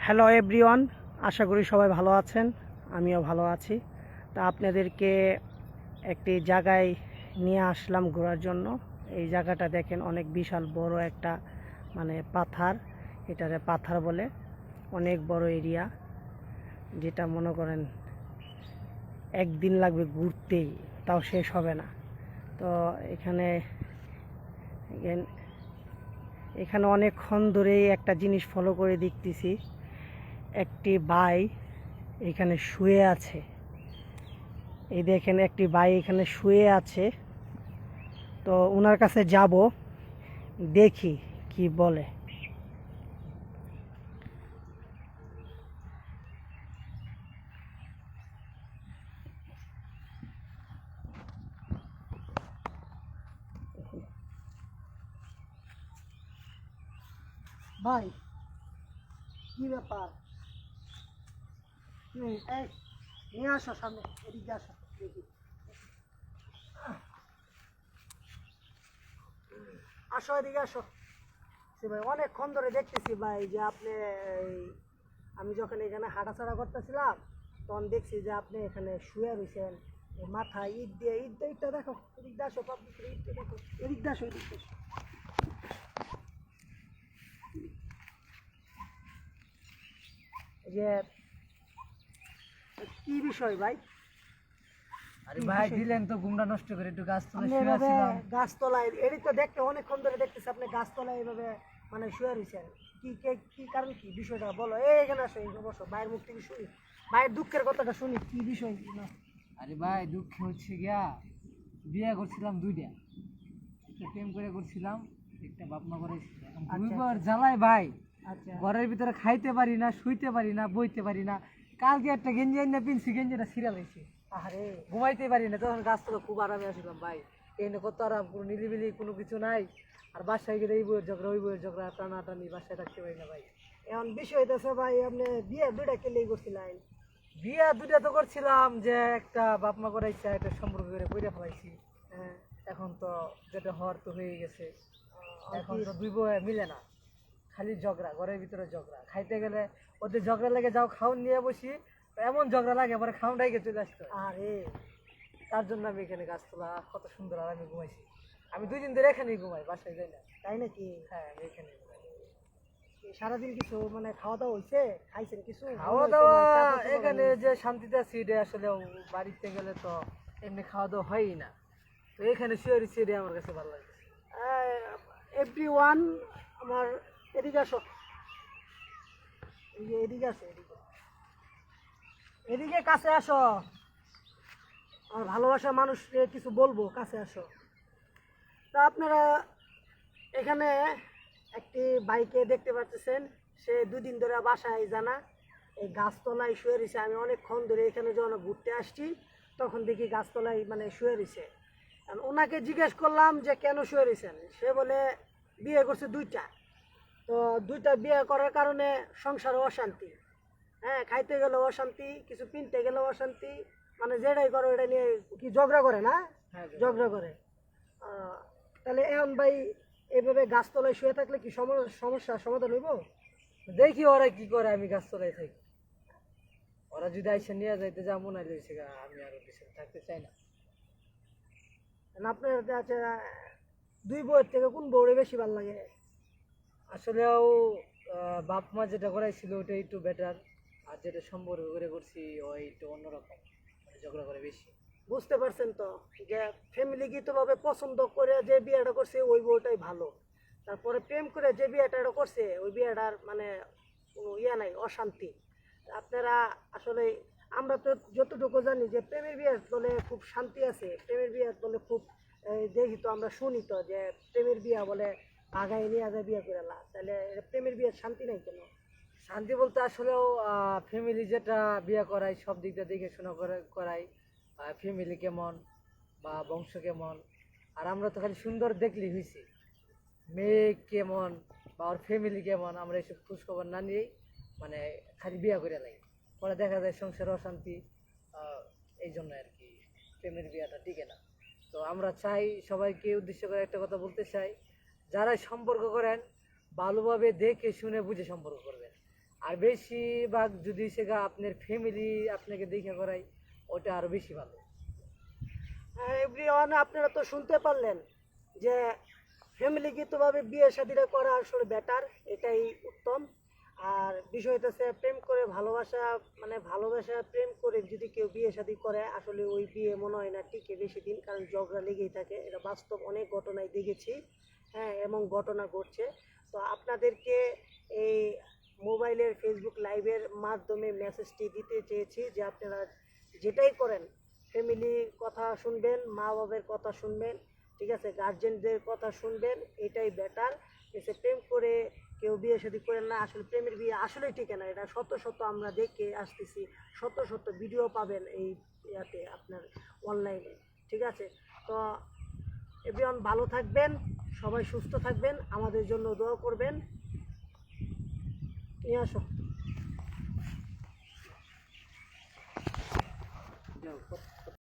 Hello everyone, আশা করি সবাই ভালো আছেন। আমিও ভালো আছি। তা আপনাদেরকে একটি জায়গায় নিয়ে আসলাম ঘোরার জন্য। এই জায়গাটা দেখেন, অনেক বিশাল বড় একটা পাথার, এটারে পাথার বলে। অনেক বড় এরিয়া, যেটা মনে করেন একদিন লাগবে ঘুরতেই, তাও শেষ হবে না। তো এখানে এখানে অনেকক্ষণ ধরেই একটা জিনিস ফলো করে দেখতেছি, একটি ভাই এখানে শুয়ে আছে। এই দেখেন, একটি ভাই এখানে শুয়ে আছে। তো ওনার কাছে যাব, দেখি কি বলে। ভাই, কি ব্যাপার? এই, নিয়ে আসো সামনে, এদিকে আসো দেখি। আসো, এদিকে আসো। সে ভাই, অনেকক্ষণ ধরে দেখতেছি ভাই যে আপনি আমি যখন এখানে হাঁটাচলা করতেছিলাম, তখন দেখছি যে আপনি এখানে শুয়ে রয়েছেন। মাথায় ইট দিয়ে, ইটটা দেখো, এদিক দিয়ে আসো, পাবলিক ইটটা দেখো, এদিক দিয়ে আসো, এদিক দিয়ে আসো। এই যে কি বিষয় ভাই? আরে ভাই, দিলেন তো ঘুমটা নষ্ট করে, একটু গাছতলায় আপনি শুয়ে এভাবে আছিলাম। গাছতলায়, এরই তো দেখতে অনেকক্ষণ ধরে দেখতেছি আপনি গাছতলায় এভাবে শুয়ে রয়েছেন। কি কারণ, কি বিষয়টা বলো। এখানে আসো, এই বসো, ভাইয়ের মুখ থেকে শুনি, ভাইয়ের দুঃখের কথাটা শুনি, কি বিষয় না। আরে ভাই, দুঃখ হচ্ছে গিয়া, বিয়ে করছিলাম দুইটা, একটা প্রেম করে করছিলাম, একটা বাপ মা করেছিলাম। দুইবার জ্বালায় ভাই, আচ্ছা, ঘরের ভিতরে খাইতে পারি না, শুইতে পারি না, বইতে পারি না। কালকে একটা গেঞ্জি আইনা পিনছি, গেঞ্জিটা ছিঁড়া লাইছে, আরে ঘুমাইতে পারি না। তখন গাছতলা খুব আরামে আসলাম ভাই, এখানে কত আরাম, কোনো নিলিবিলি কোনো কিছু নাই। আর বাসায় গেলে এই বইয়ের ঝগড়া, ওই বইয়ের ঝগড়া, টানাটানি, বাসায় থাকতে পারি না ভাই। এখন বিষয় হইতেছে ভাই, আপনি বিয়ে দুইটা কেলেই করছিলেন। বিয়া দুটা তো করছিলাম, যে একটা বাপ মা করাইছে, একটা সম্পর্ক করে কইরা ফেলাইছি। হ্যাঁ, এখন তো যেটা হওয়ার তো হয়ে গেছে। আর এখন কি? তো দুই বউ মিলে না, খালি ঝগড়া, ঘরের ভিতরে ঝগড়া। খাইতে গেলে ওদের ঝগড়া লেগে যাও, খাওন নিয়ে বসি, তো এমন ঝগড়া লাগে পরে খাওন ডাইকে চলে আসতো। আরে তার জন্য আমি এখানে গাছতলা কত সুন্দর আরামে ঘুমাইছি। আমি 2 দিন ধরে এখানেই ঘুমাই, বাসায় যাই না। তাই নাকি? হ্যাঁ, আমি এখানে ঘুমাই। সারাদিন কিছু খাওয়া দাওয়া হয়েছে? খাইছেন কিছু? খাওয়া দাওয়া এখানে যে শান্তিতে আছি, এটা আসলে বাড়িতে গেলে তো এমনি খাওয়া দাওয়া হয়ই না। তো এখানে শুয়ে রয়েছে, এটা আমার কাছে ভালো লাগে। এভরিওয়ান, আমার এদিকে আসো, এই যে এদিকে আসো, এদিকে এদিকে কাছে আসো। আমার ভালোবাসার মানুষকে কিছু বলবো, কাছে আসো। তা আপনারা এখানে একটি বাইকে দেখতে পাচ্ছেন, সে 2 দিন ধরে বাসায় জানা, এই গাছতলায় শুয়ে রয়েছে। আমি অনেকক্ষণ ধরে এখানে যখন ঘুরতে আসছি, তখন দেখি গাছতলায় শুয়ে রয়েছে। আর ওনাকে জিজ্ঞেস করলাম যে কেন শুয়ে রয়েছেন, সে বলে বিয়ে করছে দুইটা। তো দুইটা বিয়ে করার কারণে সংসারে অশান্তি। হ্যাঁ, খাইতে গেলেও অশান্তি, কিছু কিনতে গেলেও অশান্তি, যেটাই করো এটা নিয়ে কি ঝগড়া করে না, হ্যাঁ, ঝগড়া করে। তাহলে এখন ভাই, এইভাবে গাছতলায় শুয়ে থাকলে কি সমস্যার সমাধান হইব? দেখি ওরা কি করে, আমি গাছতলায় থাকি। ওরা যদি আইসে নিয়ে যাইতে যা মনে হয়েছে, আমি আর ওদের সাথে থাকতে চাই না। না, আপনার আছে দুই বউয়ের থেকে কোন বউরে বেশি ভালো লাগে? আসলেও বাপ মা যেটা করাইছিল ওটা একটু বেটার, আর যেটা সম্পর্ক করে করছি ওই একটু অন্যরকম, মানে ঝগড়া করে বেশি। বুঝতে পারছেন তো, যে ফ্যামিলিগতভাবে পছন্দ করে যে বিয়েটা করছে ওই বউটাই ভালো। তারপরে প্রেম করে যে বিয়েটা করছে ওই বিয়েটার কোনো ইয়ে নাই, অশান্তি। আপনারা আসলে, আমরা তো যতটুকু জানি যে প্রেমের বিয়ে বলে খুব শান্তি আছে, প্রেমের বিয়ে বলে খুব দেখি তো, আমরা শুনি তো যে প্রেমের বিয়ে বলে আগায় নিয়ে যায় বিয়ে করে না। তাহলে প্রেমের বিয়ের শান্তি নাই কেন? শান্তি বলতে আসলেও ফ্যামিলি যেটা বিয়ে করায় সব দিক দিয়ে দেখে শোনা করাই, ফ্যামিলি কেমন বা বংশ কেমন। আর আমরা তো খালি সুন্দর দেখলেই হয়েছি, মেয়ে কেমন বা ওর ফ্যামিলি কেমন, আমরা এইসব খোঁজখবর না নিয়েই মানে খালি বিয়ে করে লাগে, পরে দেখা যায় সংসার অশান্তি। এই জন্য আর কি প্রেমের বিয়েটা টিকে না। তো আমরা চাই, সবাইকে উদ্দেশ্য করে একটা কথা বলতে চাই, যারা সম্পর্ক করেন ভালোভাবে দেখে শুনে বুঝে সম্পর্ক করবেন। আর বেশিরভাগ যদি সেটা আপনার ফ্যামিলি আপনাকে দেখে করাই, ওটা আরো বেশি ভালো। এভরিওয়ান, আপনারা তো শুনতে পারলেন যে ফ্যামিলিগতভাবে বিয়ে শাদিটা করা আসলে বেটার, এটাই উত্তম। আর বিষয় হচ্ছে প্রেম করে ভালোবাসা, মানে ভালোবাসা প্রেম করে যদি কেউ বিয়ে শাদি করে, আসলে ওই বিয়ে মনে হয় না টিকে বেশি দিন, কারণ ঝগড়া লেগেই থাকে। এটা বাস্তব অনেক ঘটনায় দেখেছি, হ্যাঁ, এমন ঘটনা ঘটছে। তো আপনাদেরকে এই মোবাইলের ফেসবুক লাইভের মাধ্যমে মেসেজটি দিতে চেয়েছি যে আপনারা যেটাই করেন ফ্যামিলির কথা শুনবেন, মা বাবার কথা শুনবেন, ঠিক আছে, গার্জেনদের কথা শুনবেন, এটাই বেটার। এসে প্রেম করে কেউ বিয়ে শাদী করেন না, আসলে প্রেমের বিয়ে আসলেই টিকে না, এটা শত শত আমরা দেখে আসতেছি, শত শত ভিডিও পাবেন এই ইয়াতে আপনার অনলাইনে, ঠিক আছে। তো এভরিওয়ান, ভালো থাকবেন, সবাই সুস্থ থাকবেন, আমাদের জন্য দোয়া করবেন। নিয়ে আসো। যাও।